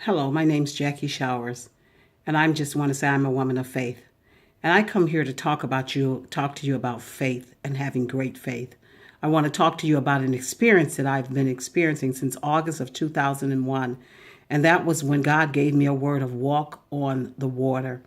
Hello, my name's Jacqui Showers, and I just want to say I'm a woman of faith. And I come here to talk to you about faith and having great faith. I want to talk to you about an experience that I've been experiencing since August of 2001. And that was when God gave me a word of walk on the water.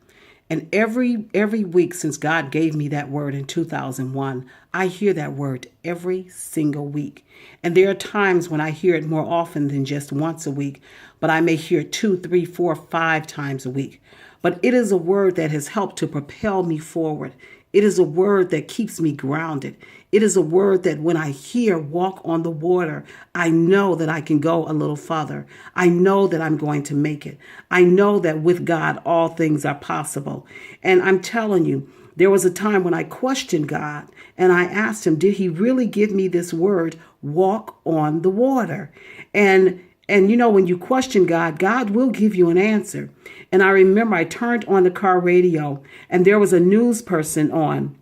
And every week since God gave me that word in 2001, I hear that word every single week. And there are times when I hear it more often than just once a week, but I may hear 2, 3, 4, 5 times a week. But it is a word that has helped to propel me forward. It is a word that keeps me grounded. It is a word that when I hear walk on the water, I know that I can go a little further. I know that I'm going to make it. I know that with God, all things are possible. And I'm telling you, there was a time when I questioned God and I asked him, did he really give me this word, walk on the water? And you know, when you question God, God will give you an answer. And I remember I turned on the car radio and there was a news person on.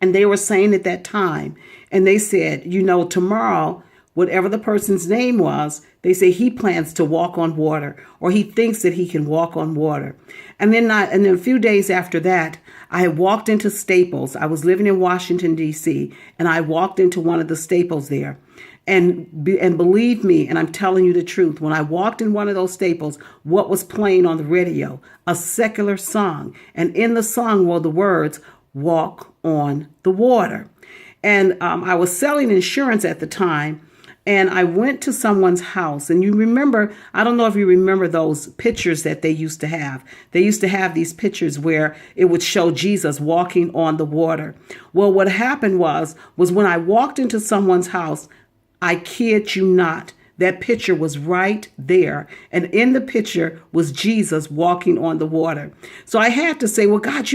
And they were saying at that time, and they said, you know, tomorrow, whatever the person's name was, they say he plans to walk on water, or he thinks that he can walk on water. And then a few days after that, I had walked into Staples. I was living in Washington, D.C., and I walked into one of the Staples there. And believe me, and I'm telling you the truth, when I walked in one of those Staples, what was playing on the radio? A secular song. And in the song were the words, walk on the water. And I was selling insurance at the time, and I went to someone's house. And you remember, I don't know if you remember those pictures that they used to have. They used to have these pictures where it would show Jesus walking on the water. Well, what happened was when I walked into someone's house, I kid you not, that picture was right there. And in the picture was Jesus walking on the water. So I had to say, well, God,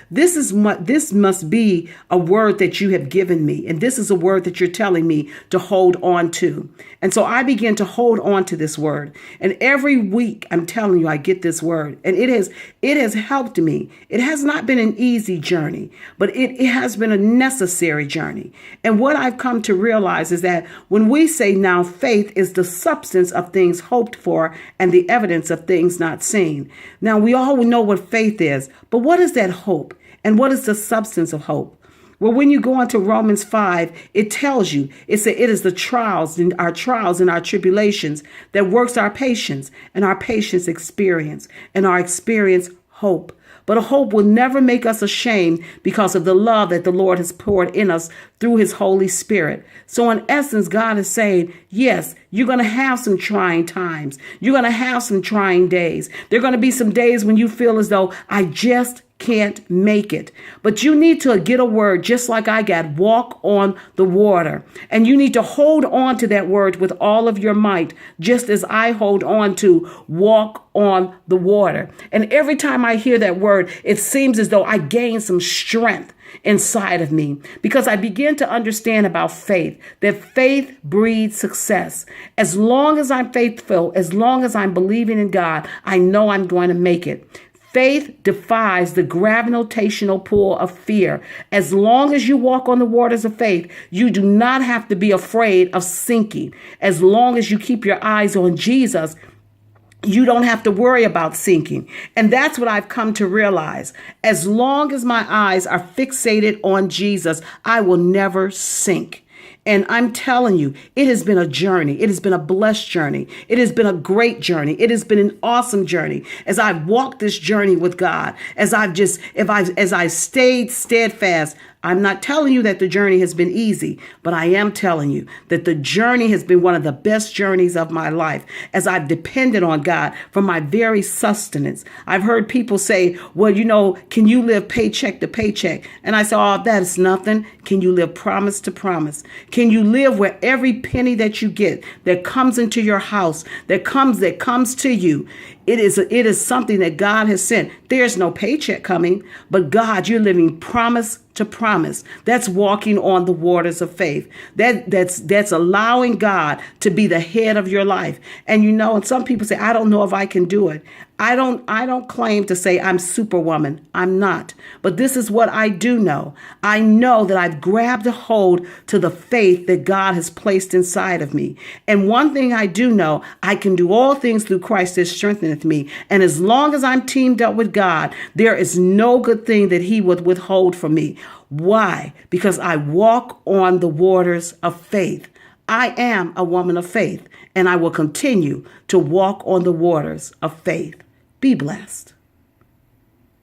this must be a word that you have given me. And this is a word that you're telling me to hold on to. And so I began to hold on to this word. And every week, I'm telling you, I get this word. And it has helped me. It has not been an easy journey, but it has been a necessary journey. And what I've come to realize is that when we say now faith is the substance of things hoped for and the evidence of things not seen. Now, we all know what faith is, but what is that hope? And what is the substance of hope? Well, when you go into Romans 5, it tells you, it is the trials and our tribulations that works our patience, and our patience experience, and our experience hope. But a hope will never make us ashamed because of the love that the Lord has poured in us through his Holy Spirit. So in essence, God is saying, yes, you're going to have some trying times. You're going to have some trying days. There are going to be some days when you feel as though I just can't make it. But you need to get a word just like I got, walk on the water. And you need to hold on to that word with all of your might, just as I hold on to walk on the water. And every time I hear that word, it seems as though I gain some strength inside of me, because I begin to understand about faith, that faith breeds success. As long as I'm faithful, as long as I'm believing in God, I know I'm going to make it. Faith defies the gravitational pull of fear. As long as you walk on the waters of faith, you do not have to be afraid of sinking. As long as you keep your eyes on Jesus, you don't have to worry about sinking. And that's what I've come to realize. As long as my eyes are fixated on Jesus, I will never sink. And I'm telling you, it has been a journey. It has been a blessed journey. It has been a great journey. It has been an awesome journey. As I've walked this journey with God, as I stayed steadfast. I'm not telling you that the journey has been easy, but I am telling you that the journey has been one of the best journeys of my life, as I've depended on God for my very sustenance. I've heard people say, well, you know, can you live paycheck to paycheck? And I say, oh, that is nothing. Can you live promise to promise? Can you live where every penny that you get, that comes into your house, that comes to you, it is something that God has sent. There's no paycheck coming, but God, you're living promise to promise. That's walking on the waters of faith. That's allowing God to be the head of your life. And you know, and some people say, I don't know if I can do it. I don't claim to say I'm superwoman. I'm not. But this is what I do know. I know that I've grabbed a hold to the faith that God has placed inside of me. And one thing I do know, I can do all things through Christ that strengtheneth me. And as long as I'm teamed up with God, there is no good thing that he would withhold from me. Why? Because I walk on the waters of faith. I am a woman of faith, and I will continue to walk on the waters of faith. Be blessed.